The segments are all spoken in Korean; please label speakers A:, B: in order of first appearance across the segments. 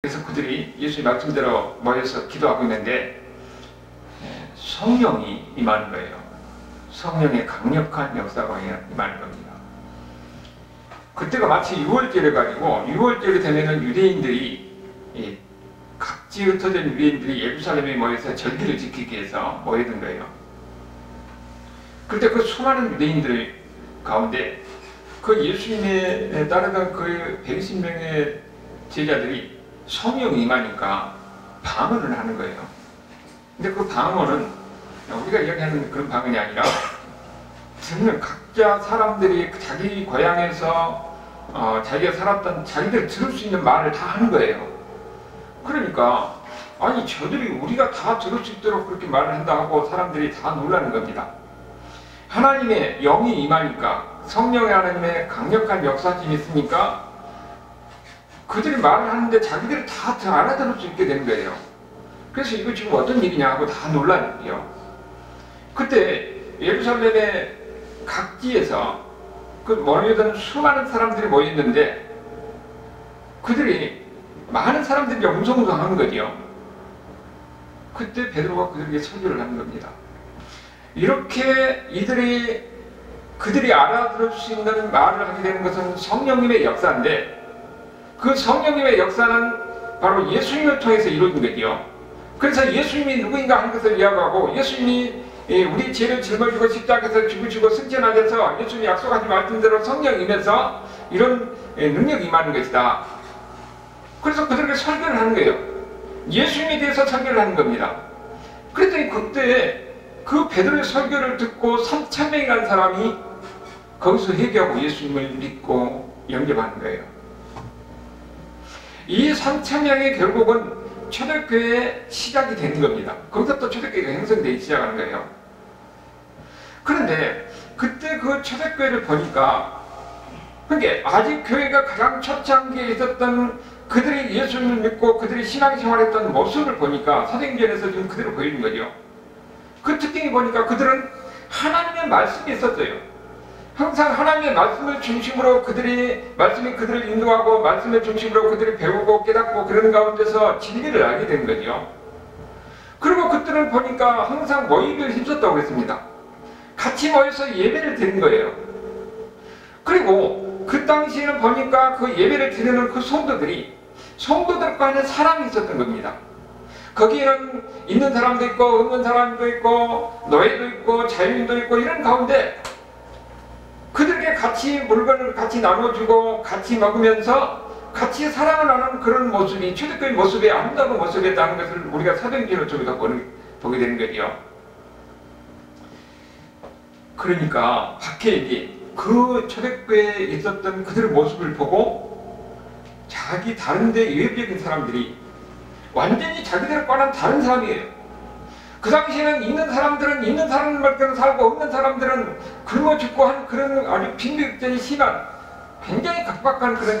A: 그래서 그들이 예수의 말씀대로 모여서 기도하고 있는데 성령이 임하는 거예요. 성령의 강력한 역사가 임하는 겁니다. 그때가 마치 6월절에 가지고 6월절이 되면은 유대인들이 각지에 흩어진 유대인들이 예루살렘에 모여서 절기를 지키기 위해서 모이던 거예요. 그때 그 수많은 유대인들 가운데 그 예수님에 따르던 그 120명의 제자들이 성령이 임하니까 방언을 하는 거예요. 근데 그 방언은 우리가 이야기하는 그런 방언이 아니라 정말 각자 사람들이 자기 고향에서 자기가 살았던 자기들 들을 수 있는 말을 다 하는 거예요. 그러니까 아니 저들이 우리가 다 들을 수 있도록 그렇게 말을 한다 하고 사람들이 다 놀라는 겁니다. 하나님의 영이 임하니까 성령의 하나님의 강력한 역사심이 있으니까 그들이 말을 하는데 자기들이 다 알아들을 수 있게 된 거예요. 그래서 이거 지금 어떤 일이냐 하고 다 놀랐고요. 그때 예루살렘의 각지에서 그 모여든 수많은 사람들이 모였는데 그들이 많은 사람들이 웅성웅성한 거죠. 그때 베드로가 그들에게 설교를 하는 겁니다. 이렇게 그들이 알아들을 수 있는 말을 하게 되는 것은 성령님의 역사인데 그 성령님의 역사는 바로 예수님을 통해서 이루어진 거죠. 그래서 예수님이 누구인가 하는 것을 이야기하고 예수님이 우리 죄를 짊어지고 십자가에서 죽으시고 승천하셔서 예수님이 약속하신 말씀대로 성령이 임해서 이런 능력이 임하는 것이다. 그래서 그들에게 설교를 하는 거예요. 예수님에 대해서 설교를 하는 겁니다. 그랬더니 그때 그 베드로의 설교를 듣고 3,000명이라는 사람이 거기서 회개하고 예수님을 믿고 영접하는 거예요. 이 3,000명이 결국은 초대교회의 시작이 되는 겁니다. 거기서 또 초대교회가 형성되기 시작하는 거예요. 그런데 그때 그 초대교회를 보니까 그러니까 아직 교회가 가장 초창기에 있었던 그들이 예수님을 믿고 그들이 신앙생활했던 모습을 보니까 사도행전에서 지금 그대로 보이는 거죠. 그 특징이 보니까 그들은 하나님의 말씀이 있었어요. 항상 하나님의 말씀을 중심으로 말씀이 그들을 인도하고 말씀을 중심으로 그들이 배우고 깨닫고 그러는 가운데서 진리를 알게 된 거죠. 그리고 그들을 보니까 항상 모이기를 힘썼다고 그랬습니다. 같이 모여서 예배를 드린 거예요. 그리고 그 당시에는 보니까 그 예배를 드리는 그 성도들 간에 사랑이 있었던 겁니다. 거기에는 있는 사람도 있고 없는 사람도 있고 노예도 있고 자유인도 있고 이런 가운데 그들에게 같이 물건을 같이 나눠주고 같이 먹으면서 같이 사랑을 나누는 그런 모습이 초대교회 모습의 아름다운 모습이었다는 것을 우리가 사도행전을 통해서 보게 되는 거죠. 그러니까 박해일이 그 초대교회에 있었던 그들의 모습을 보고 자기 다른데 외부적인 사람들이 완전히 자기들에 관한 다른 사람이에요. 그 당시에는 있는 사람들은 있는 사람만큼 살고 없는 사람들은 굶어 죽고 한 그런 아주 빈부격전이 심한 굉장히 각박한 그런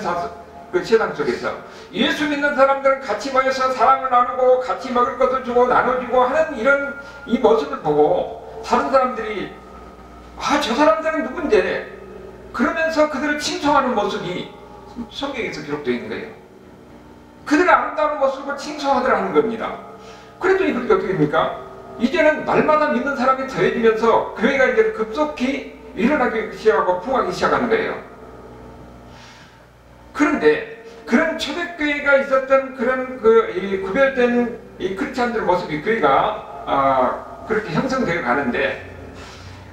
A: 그 세상 속에서 예수 믿는 사람들은 같이 모여서 사랑을 나누고 같이 먹을 것을 주고 나눠주고 하는 이런 이 모습을 보고 다른 사람들이 저 사람들은 누군데 그러면서 그들을 칭송하는 모습이 성경에서 기록되어 있는 거예요. 그들의 아름다운 모습을 칭송하더라는 겁니다. 그랬더니 그게 어떻게 됩니까? 이제는 날마다 믿는 사람이 더해지면서 교회가 이제 급속히 일어나기 시작하고 풍하기 시작하는 거예요. 그런데 그런 초대교회가 있었던 그런 구별된 이 크리스찬들 모습이 교회가 그렇게 형성되어 가는데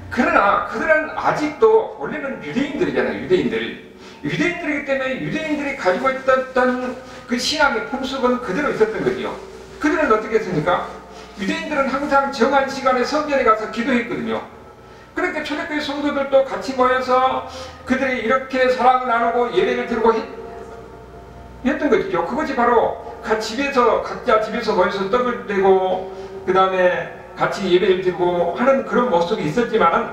A: 그러나 그들은 아직도 원래는 유대인들이잖아요. 유대인들이기 때문에 유대인들이 가지고 있었던 그 신앙의 풍습은 그대로 있었던 거죠. 그들은 어떻게 했습니까? 유대인들은 항상 정한 시간에 성전에 가서 기도했거든요. 그러니까 초대교회 성도들도 같이 모여서 그들이 이렇게 사랑을 나누고 예배를 드리고 했던 것이죠. 그것이 바로 각자 집에서 모여서 떡을 떼고 그 다음에 같이 예배를 드리고 하는 그런 모습이 있었지만은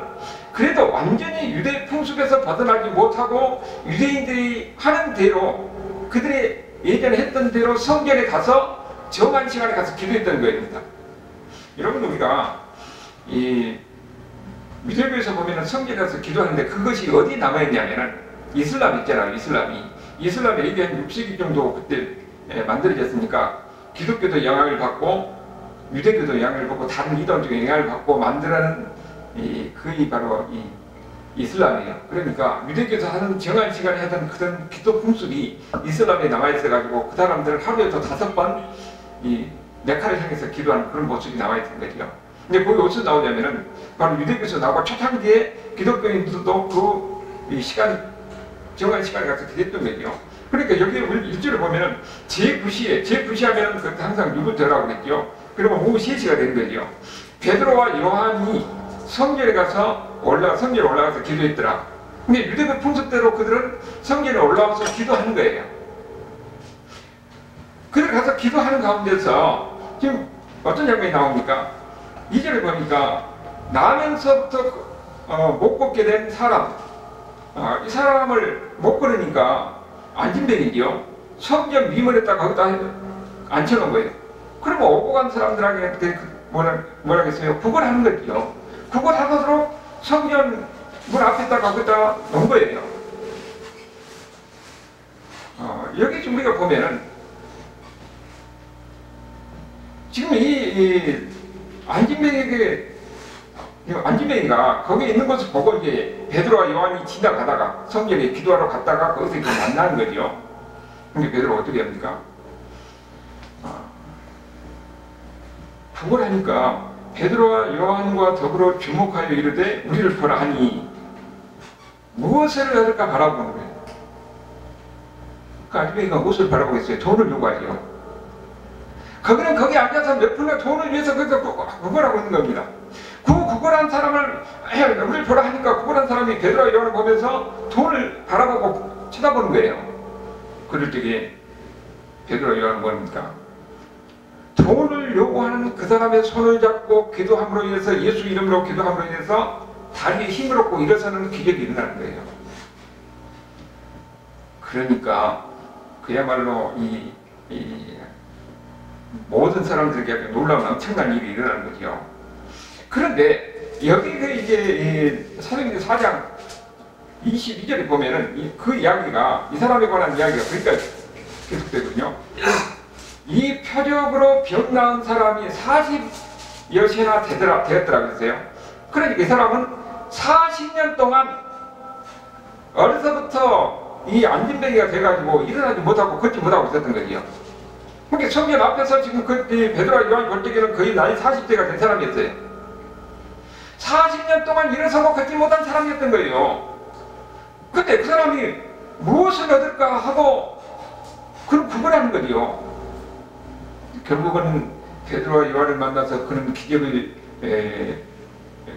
A: 그래도 완전히 유대 풍습에서 벗어나지 못하고 유대인들이 하는 대로 그들이 예전에 했던 대로 성전에 가서 정한 시간에 가서 기도했던 거입니다. 여러분 우리가 이 유대교에서 보면은 성전에 가서 기도하는데 그것이 어디 남아있냐면은 이슬람 있잖아요. 이슬람이 AD 한 6세기 정도 그때 만들어졌으니까 기독교도 영향을 받고 유대교도 영향을 받고 다른 이단도 영향을 받고 만들어낸 그게 바로 이 이슬람이에요. 그러니까 유대교에서 하는 정한 시간에 하던 그런 기도 풍습이 이슬람에 남아있어가지고 그 사람들은 하루에도 5번 이 메카를 향해서 기도하는 그런 모습이 남아있는 거죠. 근데 거기 어디서 나오냐면은 바로 유대교에서 나오고 초창기에 기독교인들도 그 시간 정한 시간에 가서 기도했던 거죠. 그러니까 여기 일절을 보면은 제9시하면은 그 항상 누구 되라고 그랬죠. 그러면 오후 3시가 되는 거죠. 베드로와 요한이 성전에 올라가서 기도했더라. 근데 유대교 풍습대로 그들은 성전에 올라와서 기도하는 거예요. 그들 가서 기도하는 가운데서 지금 어떤 장면이 나옵니까? 2절에 보니까 나면서부터 못 걷게 된 사람, 이 사람을 못 걸으니까 안진뱅이지요. 성전 미문에다가 거기다 앉혀놓은 거예요. 그러면 오고 간 사람들한테 뭐라겠어요? 구걸하는 거죠. 구걸하도록 성전 문 앞에다가 거기다 놓은 거예요. 여기 좀 우리가 보면은 지금 이 안진뱅이가 거기에 있는 것을 보고 이제 베드로와 요한이 지나가다가 성전에 기도하러 갔다가 거기서 이렇게 만나는 거죠. 근데 베드로가 어떻게 합니까? 그걸 하니까 베드로와 요한과 더불어 주목하여 이르되 우리를 보라 하니 무엇을 얻을까 바라보는 거예요. 그 안진뱅이가 무엇을 바라보고 있어요? 돈을 요구하죠. 거기는 거기 앉아서 몇 푼의 돈을 위해서 거기서 구걸하고 있는 겁니다. 그 구걸한 사람을 우리를 보라 하니까 구걸한 사람이 베드로와 요한을 보면서 돈을 바라보고 쳐다보는 거예요. 그럴 때에 베드로와 요한은 뭡니까? 돈을 요구하는 그 사람의 손을 잡고 기도함으로 인해서 예수 이름으로 기도함으로 인해서 다리에 힘을 얻고 일어서는 기적이 일어나는 거예요. 그러니까 그야말로 이 모든 사람들에게 놀라운 엄청난 일이 일어나는 거죠. 그런데 여기 이제 사도행전 4장 22절에 보면은 그 이야기가 이 사람에 관한 이야기가 그러니까 계속되거든요. 이 표적으로 병 나은 사람이 40여세나 되었더라 그랬어요. 그러니까 이 사람은 40년 동안 어려서부터 이 안진뱅이가 돼가지고 일어나지 못하고 걷지 못하고 있었던 거지요. 그러니까 성전 앞에서 지금 베드로와 요한이 볼 때에는 거의 나이 40대가 된 사람이었어요. 40년 동안 일어서고 걷지 못한 사람이었던 거예요. 근데 그 사람이 무엇을 얻을까 하고 그런 구걸하는 거지요. 결국은 베드로와 요한을 만나서 그런 기적을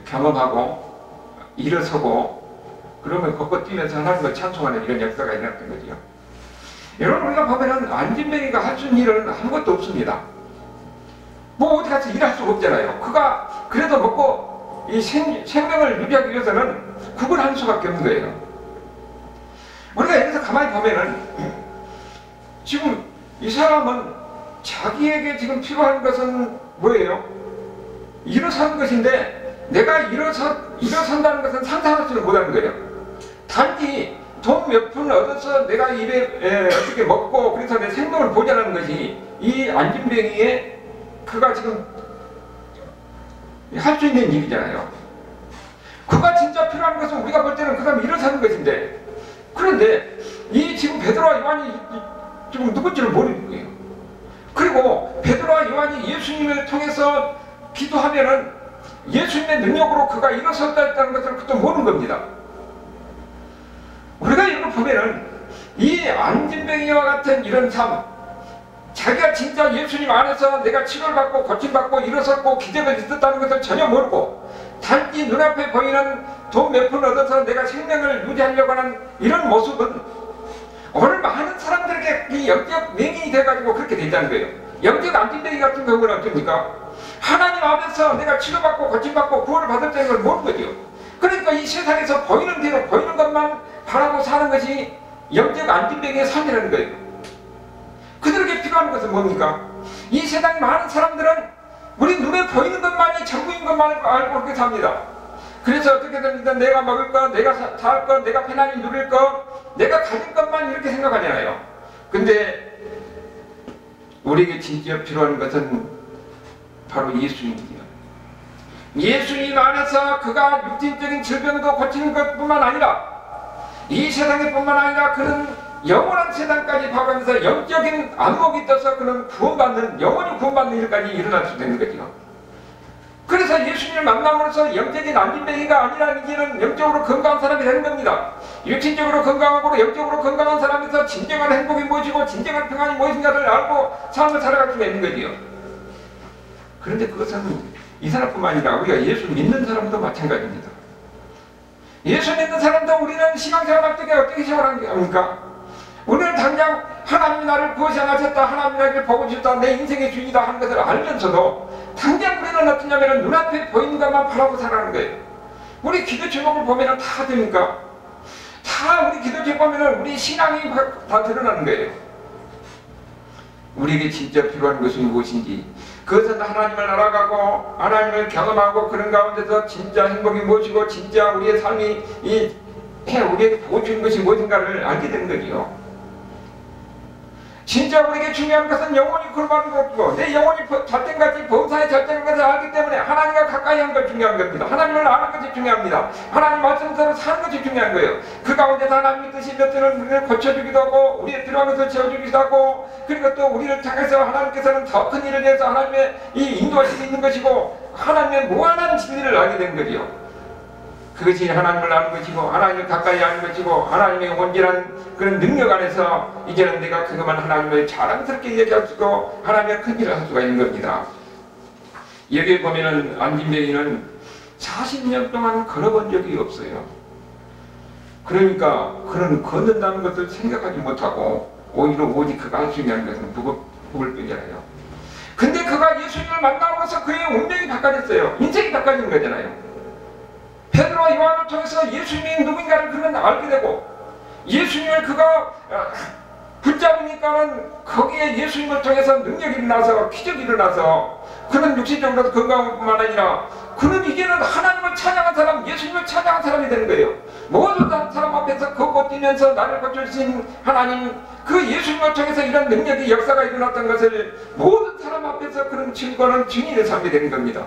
A: 경험하고 일어서고 그러면 걷고 뛰면서 하나님을 찬송하는 이런 역사가 일어났던 거지요. 여러분 우리가 보면은 안진뱅이가 할 수 있는 일은 아무것도 없습니다. 뭐 어디 가서 일할 수가 없잖아요. 그가 그래도 먹고 이 생명을 유지하기 위해서는 구걸하는 수밖에 없는 거예요. 우리가 여기서 가만히 보면은 지금 이 사람은 자기에게 지금 필요한 것은 뭐예요? 일어서는 것인데 내가 일어선다는 것은 상상할 수는 못하는 거예요. 단지 돈 몇 푼 얻어서 내가 입에 어떻게 먹고 그래서 내 생명을 보존하는 것이 이 안진뱅이의 그가 지금 할 수 있는 일이잖아요. 그가 진짜 필요한 것은 우리가 볼 때는 그 사람이 일어서는 것인데 그런데 이 지금 베드로와 요한이 지금 누군지를 모르는 거예요. 그리고 베드로와 요한이 예수님을 통해서 기도하면은 예수님의 능력으로 그가 일어섰다는 것을 그것도 모르는 겁니다. 우리가 이걸 보면은 이 안진뱅이와 같은 이런 삶, 자기가 진짜 예수님 안에서 내가 치료를 받고 고침받고 일어섰고 기적을 있었다는 것을 전혀 모르고 단지 눈앞에 보이는 돈 몇 푼 얻어서 내가 생명을 유지하려고 하는 이런 모습은 오늘 많은 사람들에게 이 영적 맹인이 돼가지고 그렇게 된다는 거예요. 영적 안진뱅이 같은 경우는 어떻습니까? 하나님 앞에서 내가 치료받고 고침받고 구원을 받았다는 걸 모르는 거죠. 그러니까 이 세상에서 보이는 대로 보이는 것만 바라고 사는 것이 영적 안진뱅이의 삶이라는 거예요. 그들에게 필요한 것은 뭡니까? 이 세상 많은 사람들은 우리 눈에 보이는 것만이 전부인 것만 알고 그렇게 삽니다. 그래서 어떻게든 내가 먹을 것, 내가 살 것, 내가 편안히 누릴 것, 내가 가질 것만 이렇게 생각하잖아요. 근데 우리에게 진짜 필요한 것은 바로 예수님이요. 예수님 안에서 그가 육신적인 질병도 고치는 것뿐만 아니라 이 세상에 뿐만 아니라 그는 영원한 세상까지 봐가면서 영적인 안목이 떠서 그는 구원받는, 영원히 구원받는 일까지 일어날 수 있는 거죠. 그래서 예수님을 만남으로써 영적인 안진뱅이가 아니라 이제는 영적으로 건강한 사람이 되는 겁니다. 육신적으로 건강하고 영적으로 건강한 사람에서 진정한 행복이 무엇이고 진정한 평안이 무엇인가를 알고 삶을 살아갈 수가 있는 거지요. 그런데 그것은 이 사람뿐만 아니라 우리가 예수 믿는 사람도 마찬가지입니다. 예수 믿는 사람도 우리는 신앙생활할 때 어떻게 생활합니까? 우리는 당장 하나님이 나를 구원하셨다, 하나님이 나를 보고 주셨다, 내 인생의 주인이다 하는 것을 알면서도 당장 우리는 어떠냐면 눈앞에 보이는 것만 바라고 살아가는 거예요. 우리 기도 제목을 보면 다 됩니까? 다 우리 기도 제목 보면 우리 신앙이 다 드러나는 거예요. 우리에게 진짜 필요한 것이 무엇인지, 그것은 하나님을 알아가고 하나님을 경험하고 그런 가운데서 진짜 행복이 무엇이고 진짜 우리의 삶이 우리에게 보여주는 것이 무엇인가를 알게 되는 거지요. 진짜 우리에게 중요한 것은 영혼이 구원받는 것이고 내 영혼이 잘된같이 범사에 잘되는 것을 알기 때문에 하나님과 가까이 하는 것이 중요한 겁니다. 하나님을 아는 것이 중요합니다. 하나님 말씀대로 사는 것이 중요한 거예요. 그 가운데서 하나님의 뜻이 몇 때는 우리를 고쳐주기도 하고 우리의 필요한 것을 채워주기도 하고, 그리고 또 우리를 향해서 하나님께서는 더 큰 일을 위해서 하나님의 이 인도하심이 있는 것이고 하나님의 무한한 진리를 알게 되는 거지요. 그것이 하나님을 아는 것이고 하나님을 가까이 아는 것이고 하나님의 온전한 그런 능력 안에서 이제는 내가 그것만 하나님을 자랑스럽게 얘기할 수 있고 하나님의 큰 일을 할 수가 있는 겁니다. 여기에 보면은 안진뱅이는 40년 동안 걸어본 적이 없어요. 그러니까 그는 걷는다는 것을 생각하지 못하고 오히려 오직 그가 할 수 있는 것은 북을 뿐이잖아요. 근데 그가 예수님을 만남으로써 그의 운명이 바꿔졌어요. 인생이 바꿔진 거잖아요. 베드로와 요한을 통해서 예수님이 누군가를 그는 알게 되고 예수님을 그가 붙잡으니까는 거기에 예수님을 통해서 능력이 일어나서 기적이 일어나서 그는 육신적으로 건강한 뿐만 아니라 그는 이제는 하나님을 찬양한 사람, 예수님을 찬양한 사람이 되는 거예요. 모든 사람 앞에서 걷고 뛰면서 나를 고쳐주신 하나님, 그 예수님을 통해서 이런 능력이 역사가 일어났던 것을 모든 사람 앞에서 그런 증거는 증인의 삶이 되는 겁니다.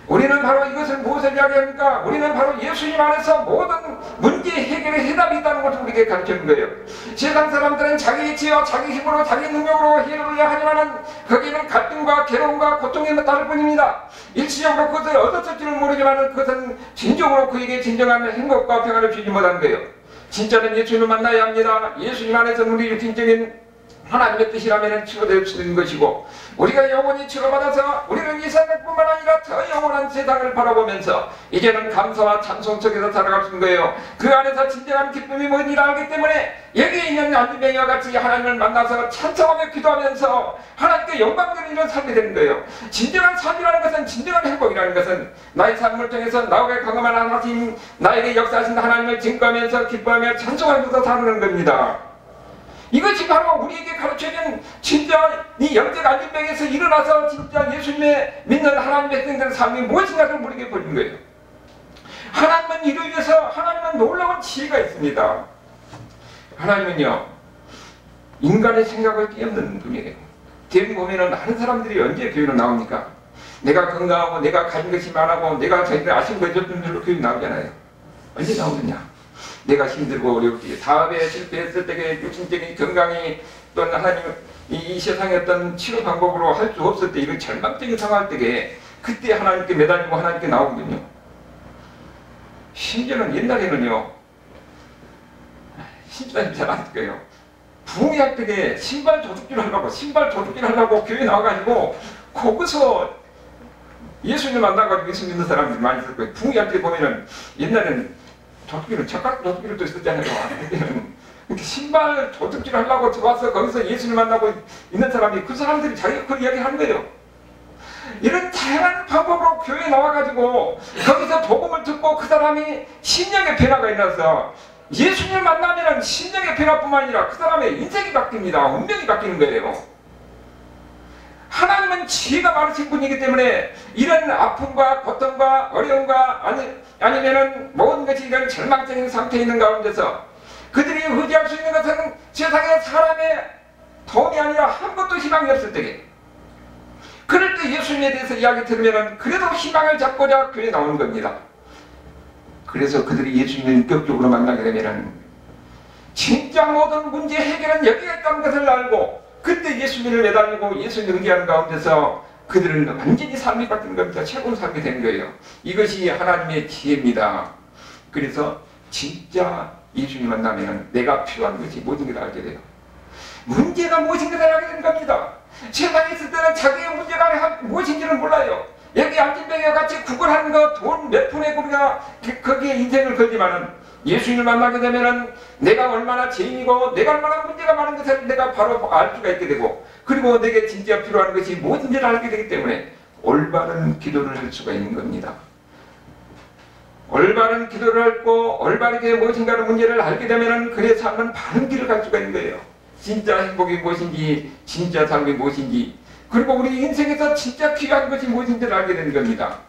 A: 우리는 바로 이것을 무엇을 이야기합니까? 우리는 바로 예수님 안에서 모든 문제 해결의 해답이 있다는 것을 우리에게 가르치는 거예요. 세상 사람들은 자기 지혜와 자기 힘으로 자기 능력으로 해결을 하지만은 거기는 갈등과 괴로움과 고통에 따를 뿐입니다. 일시적으로 그것을 얻었을지는 모르지만은 그것은 진정으로 그에게 진정한 행복과 평안을 주지 못한 거예요. 진짜는 예수님을 만나야 합니다. 예수님 안에서 우리 육신적인 하나님의 뜻이라면 치료될 수 있는 것이고 우리가 영원히 치료받아서 우리는 이 세상뿐만 아니라 더 영원한 세상을 바라보면서 이제는 감사와 찬송 속에서 살아갈 수 있는 거예요. 그 안에서 진정한 기쁨이 뭔지를 알기 때문에 여기에 있는 안진뱅이와 같이 하나님을 만나서 찬송하며 기도하면서 하나님께 영광되는 일을 살게 되는 거예요. 진정한 삶이라는 것은, 진정한 행복이라는 것은 나의 삶을 통해서 나에게 경험한 하나님, 나에게 역사하신 하나님을 증거하면서 기뻐하며 찬송하면서 사는 겁니다. 이것이 바로 우리에게 가르쳐준 진짜 이 영적 안진뱅이에서 일어나서 진짜 예수님의 믿는 하나님의 백성들의 삶이 무엇인가를 우리에게 보여준 거예요. 하나님은 이를 위해서 하나님은 놀라운 지혜가 있습니다. 하나님은요 인간의 생각을 끼얹는 분이에요. 대부분 보면은 많은 사람들이 언제 교회로 나옵니까? 내가 건강하고 내가 가진 것이 많고 내가 자기들 아쉬운 거 해줬던 별로 교회 나오잖아요. 언제 나오느냐? 내가 힘들고 어렵게 사업에 실패했을 때 육신적인 건강이 또 하나님 이 세상의 어떤 치료 방법으로 할 수 없을 때 이런 절망적인 상황할 때에 그때 하나님께 매달리고 하나님께 나오거든요. 심지어는 옛날에는요 신사님 잘 아실 거예요. 부흥회할 때에 신발 도둑질 하려고 교회 나와가지고 거기서 예수님 만나가지고 예수 믿는 사람들이 많이 있을 거예요. 부흥회할 때 보면은 옛날에는 도둑질은 젓가락 도둑질을 또 있었잖아요. 그때는 이렇게 신발 도둑질 하려고 들어와서 거기서 예수를 만나고 있는 사람이 그 사람들이 자기가 그 이야기를 하는 거예요. 이런 다양한 방법으로 교회에 나와가지고 거기서 복음을 듣고 그 사람이 심령의 변화가 일어나서 예수님을 만나면 심령의 변화뿐만 아니라 그 사람의 인생이 바뀝니다. 운명이 바뀌는 거예요. 하나님은 지혜가 많으신 분이기 때문에 이런 아픔과 고통과 어려움과 아니면은 모든 것이 이런 절망적인 상태에 있는 가운데서 그들이 의지할 수 있는 것은 세상의 사람의 돈이 아니라 아무것도 희망이 없을 때에, 그럴 때 예수님에 대해서 이야기 들으면 그래도 희망을 잡고자 교회에 나오는 겁니다. 그래서 그들이 예수님을 인격적으로 만나게 되면 진짜 모든 문제 해결은 여기에 있다는 것을 알고, 그때 예수님을 매달리고 예수님을 의지하는 가운데서 그들은 완전히 삶이 바뀌는 겁니다. 새로운 삶이 되는 거예요. 이것이 하나님의 지혜입니다. 그래서 진짜 예수님 만나면 내가 필요한 것이 모든 걸 알게 돼요. 문제가 무엇인가를 알게 되는 겁니다. 세상에 있을 때는 자기의 문제가 무엇인지를 몰라요. 여기 안진뱅이와 같이 구걸하는 거, 돈 몇 푼에 우리가 거기에 인생을 걸지만은 예수님을 만나게 되면은 내가 얼마나 죄인이고 내가 얼마나 문제가 많은 것을 내가 바로 알 수가 있게 되고, 그리고 내게 진짜 필요한 것이 무엇인지를 알게 되기 때문에 올바른 기도를 할 수가 있는 겁니다. 올바른 기도를 하고 올바르게 무엇인가를 문제를 알게 되면은 그의 삶은 바른 길을 갈 수가 있는 거예요. 진짜 행복이 무엇인지, 진짜 삶이 무엇인지, 그리고 우리 인생에서 진짜 귀한 것이 무엇인지를 알게 되는 겁니다.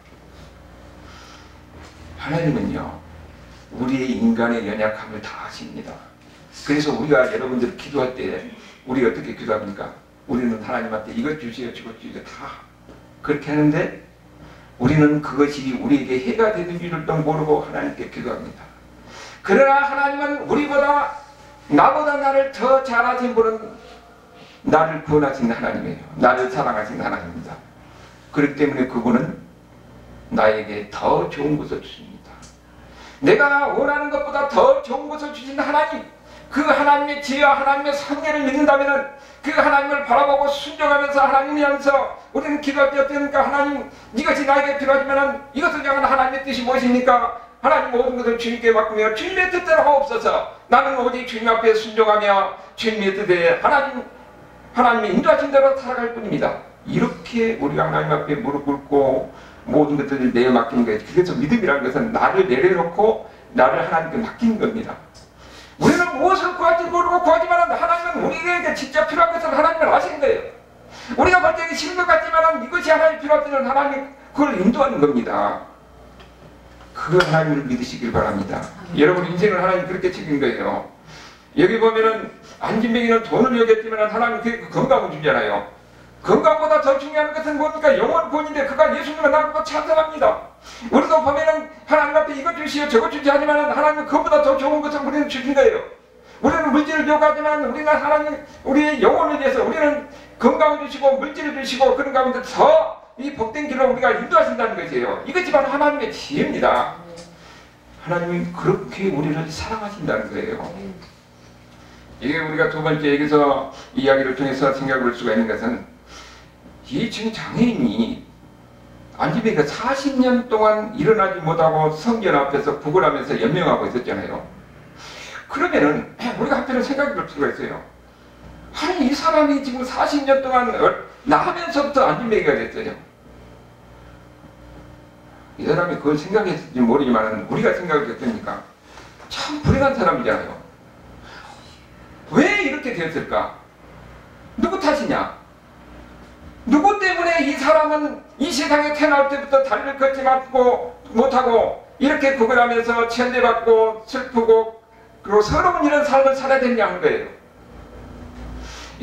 A: 하나님은요, 우리의 인간의 연약함을 다 아십니다. 그래서 우리가 여러분들 기도할 때 우리 어떻게 기도합니까? 우리는 하나님한테 이것 주시오 저것 주시오 다 그렇게 하는데, 우리는 그것이 우리에게 해가 되는 줄을 모르고 하나님께 기도합니다. 그러나 하나님은 우리보다, 나보다 나를 더 잘하신 분은 나를 구원하신 하나님이에요. 나를 사랑하신 하나님입니다. 그렇기 때문에 그분은 나에게 더 좋은 것을 주십니다. 내가 원하는 것보다 더 좋은 것을 주신 하나님, 그 하나님의 지혜와 하나님의 선례를 믿는다면 그 하나님을 바라보고 순종하면서 하나님을 향해서 우리는 기도할 때 어떻습니까? 하나님, 이것이 나에게 필요하지만 이것을 향한 하나님의 뜻이 무엇입니까? 하나님 모든 것을 주님께 맡기며 주님의 뜻대로 하옵소서. 나는 오직 주님 앞에 순종하며 주님의 뜻에 하나님의 인도하신 대로 살아갈 뿐입니다. 이렇게 우리가 하나님 앞에 무릎 꿇고 모든 것들을 내어 맡기는 거예요. 그래서 믿음이라는 것은 나를 내려놓고 나를 하나님께 맡기는 겁니다. 우리는 무엇을 구할지 모르고 구하지만 하나님은 우리에게 진짜 필요한 것을 하나님을 아시는 거예요. 우리가 볼 때 싫은 것 같지만 이것이 하나님 필요할 때는 하나님 그걸 인도하는 겁니다. 그 하나님을 믿으시길 바랍니다. 여러분 인생을 하나님 그렇게 책인 거예요. 여기 보면은 안진뱅이는 돈을 여겼지만 하나님 그 건강을 주잖아요. 건강보다 더 중요한 것은 뭡니까? 영원 구원인데 그가 예수님을 낳고 찬송합니다. 우리도 보면은 하나님 앞에 이것 주시오 저것 주시 하지만 하나님은 그보다 더 좋은 것을 우리는 주신 거예요. 우리는 물질을 요구하지만 우리는 하나님 우리의 영혼을 위해서 우리는 건강을 주시고 물질을 주시고 그런 가운데 더 이 복된 길로 우리가 인도하신다는 것이에요. 이것이 바로 하나님의 지혜입니다. 하나님이 그렇게 우리를 사랑하신다는 거예요. 이게 우리가 두 번째 여기서 이야기를 통해서 생각해 볼 수가 있는 것은, 이 지금 장애인이 안진뱅이가 40년 동안 일어나지 못하고 성전 앞에서 구걸하면서 연명하고 있었잖아요. 그러면은 우리가 한편으로 생각해 볼 수가 있어요. 아니 이 사람이 지금 40년 동안 나면서부터 안진뱅이가 됐어요. 이 사람이 그걸 생각했을지 모르지만 우리가 생각했으니까 참 불행한 사람이잖아요. 왜 이렇게 되었을까? 누구 탓이냐? 누구 때문에 이 사람은 이 세상에 태어날 때부터 다리를 걷지 못하고 이렇게 구걸하면서 천대받고 슬프고 그리고 서러운 이런 삶을 살아야 되냐 하는 거예요.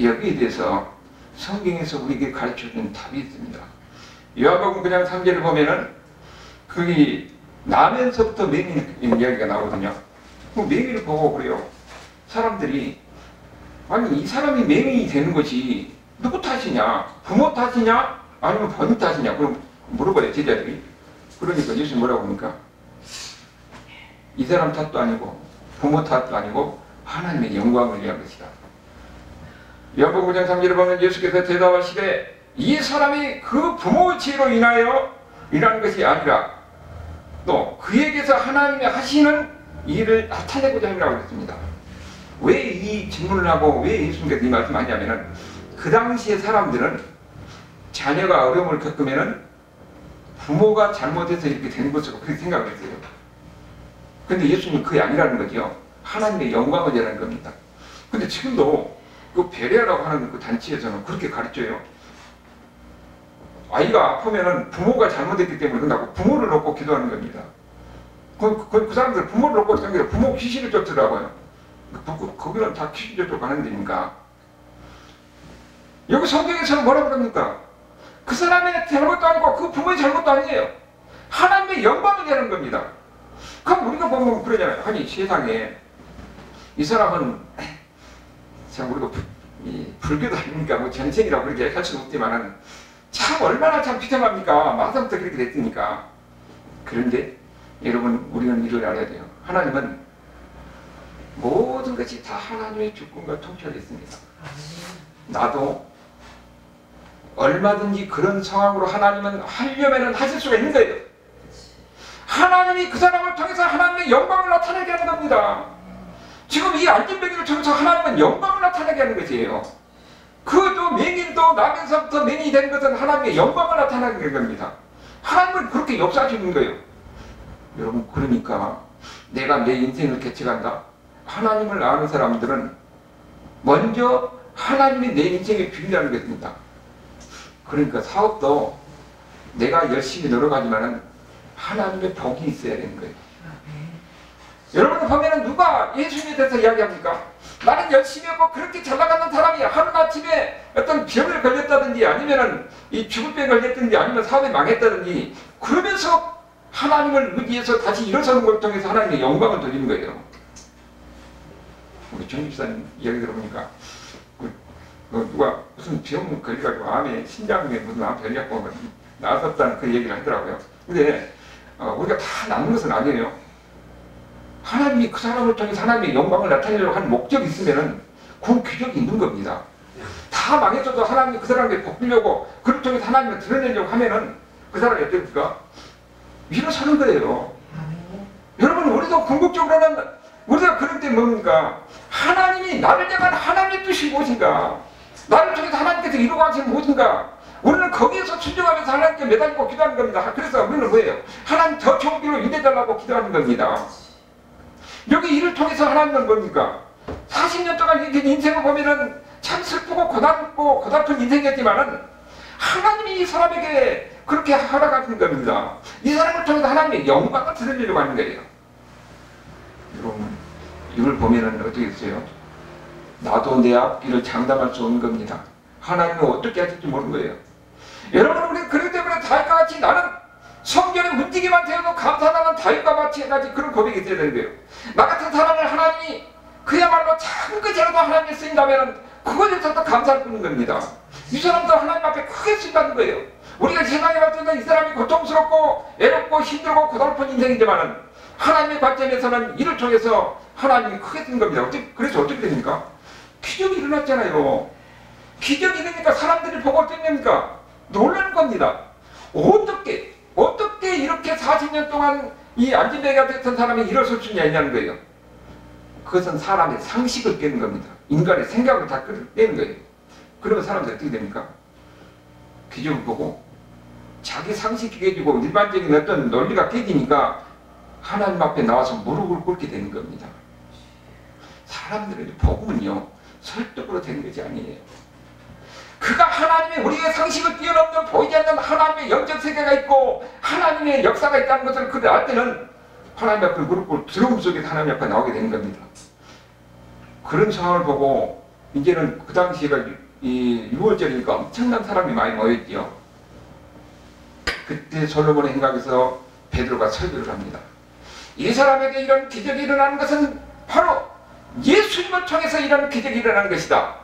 A: 여기에 대해서 성경에서 우리에게 가르쳐주는 답이 있습니다. 요한복음 그냥 3절을 보면은 거기 나면서부터 맹인 이야기가 나오거든요. 그 맹인을 보고 그래요. 사람들이 아니 이 사람이 맹인이 되는 것이 누구 탓이냐? 부모 탓이냐? 아니면 본인 탓이냐? 그럼 물어봐요 제자들이. 그러니까 예수님 뭐라고 합니까? 이 사람 탓도 아니고 부모 탓도 아니고 하나님의 영광을 위한 것이다. 요한복음 5장 3절을 보면 예수께서 대답하시되 이 사람이 그 부모의 죄로 인하여 일하는 것이 아니라 또 그에게서 하나님이 하시는 일을 나타내고자 함이라고 했습니다. 왜 이 질문을 하고 왜 예수님께서 이 말씀을 하냐면은 그 당시에 사람들은 자녀가 어려움을 겪으면은 부모가 잘못해서 이렇게 된 것으로 그렇게 생각을 했어요. 근데 예수님은 그게 아니라는 거죠. 하나님의 영광을 내라는 겁니다. 근데 지금도 그 베레아라고 하는 그 단체에서는 그렇게 가르쳐요. 아이가 아프면은 부모가 잘못했기 때문에 그런다고 부모를 놓고 기도하는 겁니다. 그 사람들 부모를 놓고 기도하는 게 부모 귀신을 쫓더라고요. 거기는 다 귀신 쫓고 가는 데니까. 여기 성경에서는 뭐라 그럽니까? 그 사람의 잘못도 아니고 그 부모의 잘못도 아니에요. 하나님의 영광을 내는 겁니다. 그럼 우리가 보면 그러잖아요. 아니 세상에 이 사람은 참 우리가 불교도 아닙니까? 뭐 전생이라고 그렇게 할 수는 없지만은 참 얼마나 참 비참합니까? 마음부터 그렇게 됐으니까. 그런데 여러분 우리는 이걸 알아야 돼요. 하나님은 모든 것이 다 하나님의 주권과 통치가 있습니다. 나도 얼마든지 그런 상황으로 하나님은 하려면 하실 수가 있는 거예요. 하나님이 그 사람을 통해서 하나님의 영광을 나타내게 하는 겁니다. 지금 이 안진뱅이를 통해서 하나님은 영광을 나타내게 하는 것이에요. 그도 맹인도 나면서부터 맹인이 되는 것은 하나님의 영광을 나타내는 겁니다. 하나님은 그렇게 역사하시는 거예요. 여러분 그러니까 내가 내 인생을 개척한다. 하나님을 아는 사람들은 먼저 하나님이 내 인생의 비밀이라는 것입니다. 그러니까 사업도 내가 열심히 노력하지만은 하나님의 복이 있어야 되는 거예요. 여러분 보면은 누가 예수님에 대해서 이야기합니까? 나는 열심히 하고 그렇게 잘 나가는 사람이 하루아침에 어떤 병을 걸렸다든지 아니면은 이 죽을 병 걸렸든지 아니면 사업이 망했다든지 그러면서 하나님을 의지해서 다시 일어서는 걸 통해서 하나님의 영광을 돌리는 거예요. 우리 정집사님 이야기 들어보니까 누가 무슨 병 걸려가지고 암에 신장에 무슨 암 걸려갖고 나섰다는 그 얘기를 하더라고요. 근데 우리가 다 남는 것은 아니에요. 하나님이 그 사람을 통해서 하나님의 영광을 나타내려고 하는 목적이 있으면은 그 기적이 있는 겁니다. 다 망했어도 하나님이 그 사람에게 복 주려고 그를 통해서 하나님을 드러내려고 하면은 그 사람이 어떻습니까? 일어서는 거예요. 여러분 우리도 궁극적으로는 우리가 그럴 때 뭡니까? 하나님이 나를 향한 하나님의 뜻이 무엇인가? 나를 통해서 하나님께서 이루고 하시는 무엇인가? 우리는 거기에서 순종하면서 하나님께 매달리고 기도하는 겁니다. 그래서 우리는 뭐예요? 하나님 더 좋은 길로 인도해달라고 기도하는 겁니다. 여기 이를 통해서 하나님은 뭡니까? 40년 동안 인생을 보면은 참 슬프고 고달픈 인생이었지만은 하나님이 이 사람에게 그렇게 허락하는 겁니다. 이 사람을 통해서 하나님의 영광을 드러내려고 하는 거예요. 여러분 이걸 보면은 어떻게 됐어요? 나도 내 앞길을 장담할 수 없는 겁니다. 하나님은 어떻게 하실지 모르는 거예요. 여러분 우리 그렇기 때문에 다윗과 같이 나는 성전에 움직이만 되어도 감사하는 다윗과 같이 해가지고 그런 고백이 있어야 되는 거예요. 나 같은 사람을 하나님이 그야말로 작은 것이라도 하나님이 쓰인다면 그것에서도 감사를 꾸는 겁니다. 이 사람도 하나님 앞에 크게 쓰인다는 거예요. 우리가 세상에 봤을 때 이 사람이 고통스럽고 애롭고 힘들고 고달픈 인생이지만은 하나님의 관점에서는 이를 통해서 하나님이 크게 쓴 겁니다. 그래서 어떻게 됩니까? 기적이 일어났잖아요. 기적이 일어나니까 사람들이 보고 어떻게 됩니까? 놀라는 겁니다. 어떻게 이렇게 40년 동안 이 안진뱅이가 됐던 사람이 일어설 수 있냐는 거예요. 그것은 사람의 상식을 깨는 겁니다. 인간의 생각을 다 깨는 거예요. 그러면 사람들이 어떻게 됩니까? 기적을 보고 자기 상식이 깨지고 일반적인 어떤 논리가 깨지니까 하나님 앞에 나와서 무릎을 꿇게 되는 겁니다. 사람들의 복음은요 설득으로 되는 것이 아니에요. 그가 하나님의 우리의 상식을 뛰어넘는 보이지 않는 하나님의 영적 세계가 있고 하나님의 역사가 있다는 것을 그들 알 때는 하나님 앞에 무릎 꿇고 두려움 속에서 하나님 앞에 나오게 되는 겁니다. 그런 상황을 보고 이제는 그 당시가 이 6월절이니까 엄청난 사람이 많이 모였지요. 그때 솔로몬의 행각에서 베드로가 설교를 합니다. 이 사람에게 이런 기적이 일어나는 것은 바로 예수님을 통해서 이런 기적이 일어나는 것이다.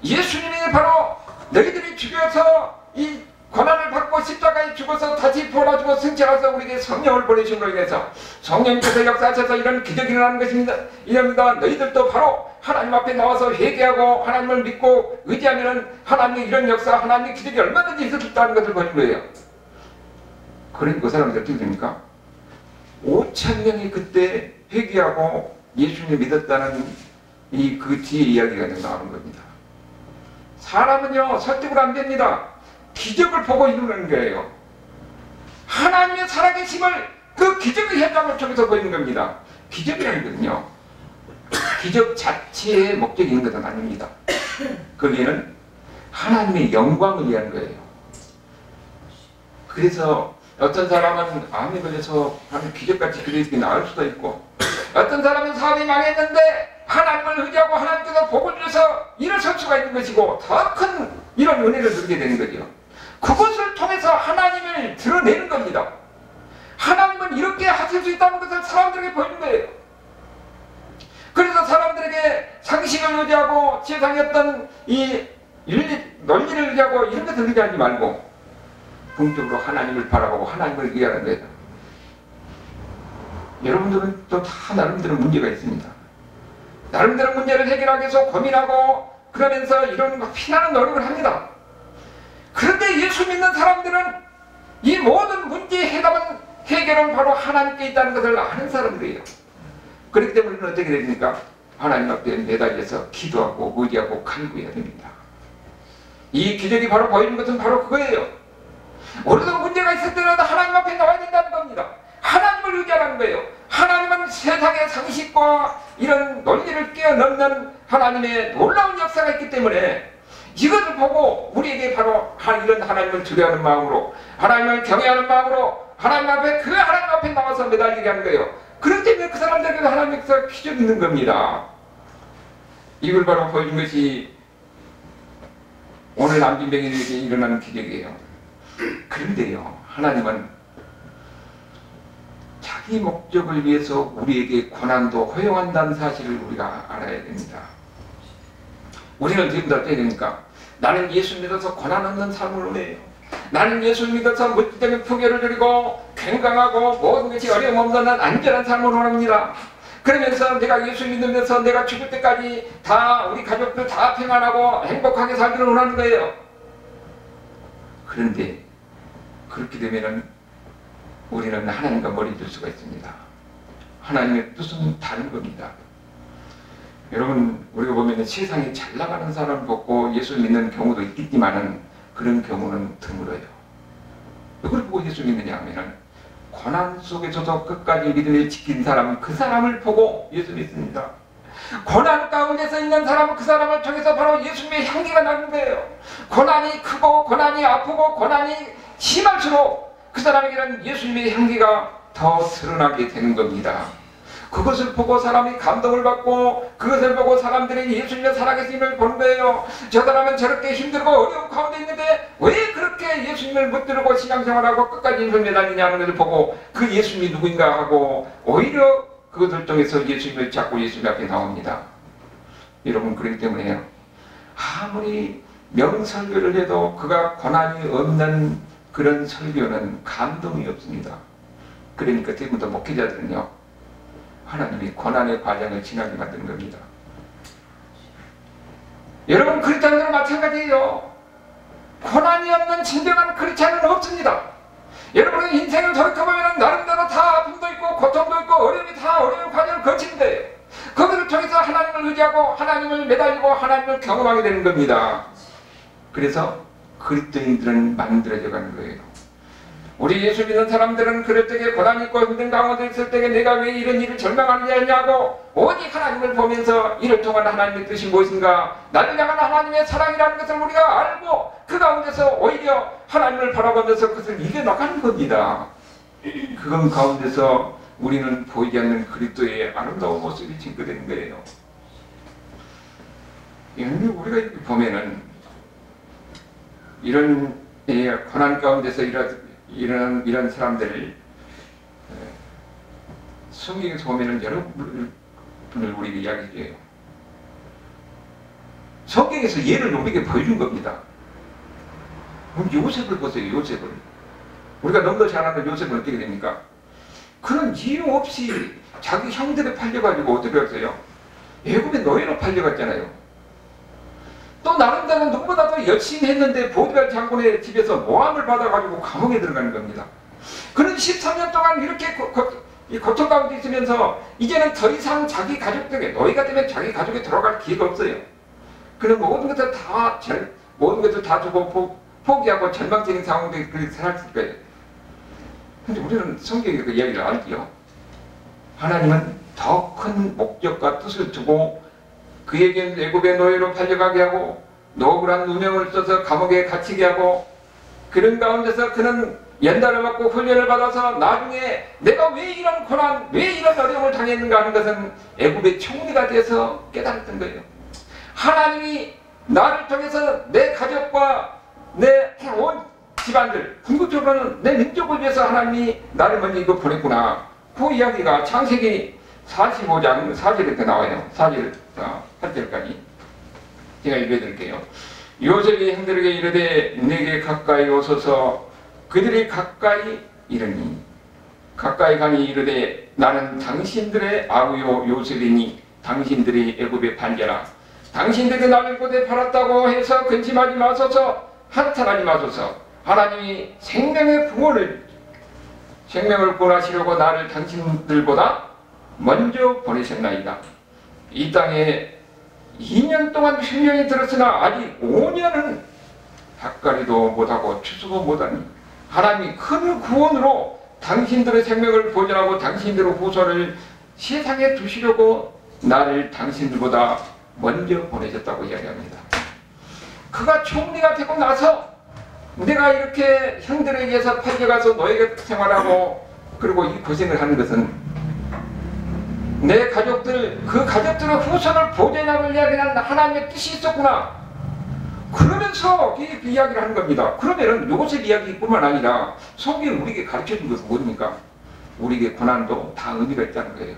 A: 예수님이 바로 너희들이 죽여서 이 고난을 받고 십자가에 죽어서 다시 부활하시고 승천하셔서 우리에게 성령을 보내심으로 인해서 성령님께서 역사하셔서 이런 기적이 일어나는 것입니다. 이럽니다. 너희들도 바로 하나님 앞에 나와서 회개하고 하나님을 믿고 의지하면 하나님의 이런 역사, 하나님의 기적이 얼마든지 있을 수 있다는 것을 보는 거예요. 그러니까 그 사람들이 어떻게 됩니까? 5,000명이 그때 회개하고 예수님을 믿었다는 그 뒤에 이야기가 나오는 겁니다. 사람은요 설득을 안 됩니다. 기적을 보고 이루는 거예요. 하나님의 살아계심을 그 기적의 현장을 통해서 보이는 겁니다. 기적이라는 것은요 기적 자체의 목적이 있는 것은 아닙니다. 거기에는 하나님의 영광을 위한 거예요. 그래서 어떤 사람은 암에 걸려서 아주 기적같이 그렇게 나을 수도 있고 어떤 사람은 사업이 망했는데 하나님을 의지하고 하나님께서 복을 주셔서 일어설 수가 있는 것이고 더 큰 이런 은혜를 누리게 되는 거죠. 그것을 통해서 하나님을 드러내는 겁니다. 하나님은 이렇게 하실 수 있다는 것을 사람들에게 보이는 거예요. 그래서 사람들에게 상식을 의지하고 세상의 어떤 이 논리를 의지하고 이런 것을 의지하지 말고 궁극적으로 하나님을 바라보고 하나님을 의지하는 거예요. 여러분들은 또 다 나름대로 문제가 있습니다. 나름대로 문제를 해결하기 위해서 고민하고 그러면서 이런 피나는 노력을 합니다. 그런데 예수 믿는 사람들은 이 모든 문제의 해결은 바로 하나님께 있다는 것을 아는 사람들이에요. 그렇기 때문에 우리는 어떻게 됩니까? 하나님 앞에 매달려서 기도하고 의지하고 간구해야 됩니다. 이 기적이 바로 보이는 것은 바로 그거예요. 우리도 문제가 있을 때는 하나님 앞에 나와야 된다는 겁니다. 하나님을 의지하는 거예요. 하나님은 세상의 상식과 이런 논리를 뛰어넘는 하나님의 놀라운 역사가 있기 때문에 이것을 보고 우리에게 바로 이런 하나님을 두려워하는 마음으로, 하나님을 경외하는 마음으로 하나님 앞에 나와서 매달리게 하는 거예요. 그렇기 때문에 그 사람들에게 하나님께서 기적이 있는 겁니다. 이걸 바로 보여준 것이 오늘 안빈병인에게 일어나는 기적이에요. 그런데요, 하나님은 자기 목적을 위해서 우리에게 고난도 허용한다는 사실을 우리가 알아야 됩니다. 우리는 지금 다 되니까 나는 예수 믿어서 고난 없는 삶을 원해요. 나는 예수 믿어서 물질적인 풍요를 누리고 건강하고 모든 것이 어려움 없는 안전한 삶을 원합니다. 그러면서 내가 예수 믿으면서 내가 죽을 때까지 다 우리 가족들 다 평안하고 행복하게 살기를 원하는 거예요. 그런데 그렇게 되면은 우리는 하나님과 머리 들 수가 있습니다. 하나님의 뜻은 다른 겁니다. 여러분, 우리가 보면 세상에 잘 나가는 사람 보고 예수 믿는 경우도 있겠지만은 그런 경우는 드물어요. 누굴 보고 예수 믿느냐 하면은 고난 속에서도 끝까지 믿음을 지킨 사람, 그 사람을 보고 예수 믿습니다. 고난 가운데서 있는 사람은 그 사람을 통해서 바로 예수님의 향기가 나는 거예요. 고난이 크고 고난이 아프고 고난이 심할수록 그 사람에게는 예수님의 향기가 더 드러나게 되는 겁니다. 그것을 보고 사람이 감동을 받고 그것을 보고 사람들이 예수님의 살아계심을 보는 거예요. 저 사람은 저렇게 힘들고 어려운 가운데 있는데 왜 그렇게 예수님을 붙들고 신앙생활하고 끝까지 인생 매달리냐는 것을 보고 그 예수님이 누구인가 하고 오히려 그것을 통해서 예수님을 찾고 예수님 앞에 나옵니다. 여러분, 그렇기 때문에 아무리 명설교를 해도 그가 고난이 없는 그런 설교는 감동이 없습니다. 그러니까 지금부터 목회자들은요, 하나님이 고난의 과정을 지나게 만드는 겁니다. 여러분, 크리스찬들은 마찬가지예요. 고난이 없는 진정한 크리스찬은 없습니다. 여러분의 인생을 돌이켜보면 나름대로 다 아픔도 있고 고통도 있고 어려움이 다 어려운 과정을 거치는데 그것을 통해서 하나님을 의지하고 하나님을 매달리고 하나님을 경험하게 되는 겁니다. 그래서 그리스도인들은 만들어져 가는 거예요. 우리 예수 믿는 사람들은 그럴 때에 고난이 있고 힘든 가운데 있을 때에 내가 왜 이런 일을 절망하느냐고 오직 하나님을 보면서 이를 통한 하나님의 뜻이 무엇인가, 나를 향한 하나님의 사랑이라는 것을 우리가 알고 그 가운데서 오히려 하나님을 바라보면서 그것을 이겨나가는 겁니다. 그건 가운데서 우리는 보이지 않는 그리스도의 아름다운 모습이 증거되는 거예요. 우리가 이렇게 보면은 이런 고난 가운데서 이런 사람들을 성경에서 보면은 여러 분을 우리에게 이야기해요. 성경에서 예를 우리에게 보여준 겁니다. 요셉을 보세요. 요셉을. 우리가 너무도 잘 아는 요셉은 어떻게 됩니까? 그런 이유 없이 자기 형들에 팔려가지고 어떻게 했어요? 애굽의 노예로 팔려갔잖아요. 또 나름대로 누구보다도 열심히 했는데 보디발 장군의 집에서 모함을 받아가지고 감옥에 들어가는 겁니다. 그는 13년 동안 이렇게 고통 가운데 있으면서 이제는 더 이상 자기 가족들에게, 노예가 되면 자기 가족에 들어갈 기회가 없어요. 그는 모든 것을 다 두고 포기하고 절망적인 상황에 살았을 거예요. 근데 우리는 성경의 그 이야기를 알지요. 하나님은 더 큰 목적과 뜻을 두고 그에게 애굽의 노예로 팔려가게 하고 노블한 누명을 써서 감옥에 갇히게 하고 그런 가운데서 그는 연단을 받고 훈련을 받아서 나중에 내가 왜 이런 고난, 왜 이런 어려움을 당했는가 하는 것은 애굽의 총리가 돼서 깨달았던 거예요. 하나님이 나를 통해서 내 가족과 내 온 집안들, 궁극적으로는 내 민족을 위해서 하나님이 나를 먼저 이거 보냈구나. 그 이야기가 창세기 45장 4절에 나와요. 4절, 8절까지. 제가 읽어드릴게요. 요셉이 형들에게 이르되 내게 가까이 오소서. 그들이 가까이 이르니 가까이 가니 이르되 나는 당신들의 아우요 요셉이니 당신들이 애굽에 반겨라. 당신들이 나를 곳에 팔았다고 해서 근심하지 마소서. 한탄하지 마소서. 하나님이 생명을 구원하시려고 나를 당신들보다 먼저 보내셨나이다. 이 땅에 2년 동안 생명이 들었으나 아직 5년은 닭가리도 못하고 추수도 못하니 하나님이 큰 구원으로 당신들의 생명을 보존하고 당신들의 후손을 세상에 두시려고 나를 당신들보다 먼저 보내셨다고 이야기합니다. 그가 총리가 되고 나서 내가 이렇게 형들에 의해서 팔려가서 노예 생활하고 그리고 이 고생을 하는 것은 내 가족들, 그 가족들의 후손을 보존하기 위한 하나님의 뜻이 있었구나. 그러면서 그 이야기를 하는 겁니다. 그러면은 요셉 이야기뿐만 아니라 성경이 우리에게 가르쳐준 것은 뭡니까? 우리에게 고난도 다 의미가 있다는 거예요.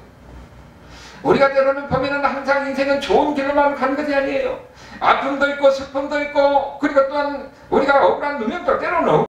A: 우리가 때로는 보면은 항상 인생은 좋은 길로만 가는 것이 아니에요. 아픔도 있고 슬픔도 있고 그리고 또한 우리가 억울한 누명도 때로는